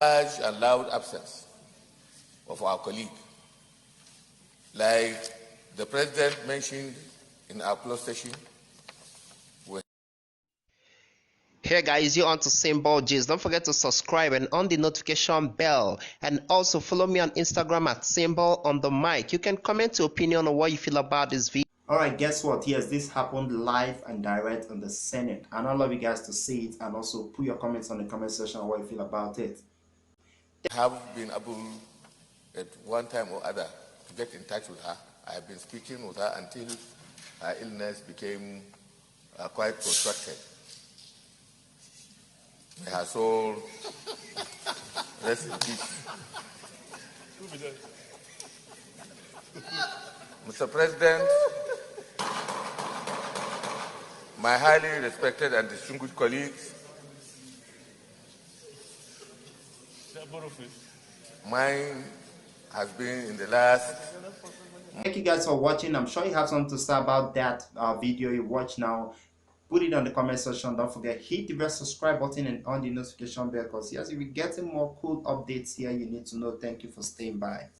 large and loud absence of our colleague. Like the president mentioned in our closed session. Hey guys, you're on to Symbol Gist. Don't forget to subscribe and on the notification bell, and also follow me on Instagram at Symbol on the mic. You can comment your opinion on what you feel about this video. Alright, guess what? Yes, this happened live and direct on the Senate, and I'd love you guys to see it and also put your comments on the comment section on what you feel about it. I have been able at one time or other to get in touch with her. I have been speaking with her until her illness became quite protracted. May her soul rest in peace. Mr. President, my highly respected and distinguished colleagues, mine has been in the last. Thank you guys for watching. I'm sure you have something to say about that video you watch now. Put it on the comment section. Don't forget, hit the red subscribe button and on the notification bell, because yes, if you're getting more cool updates here, you need to know. Thank you for staying by.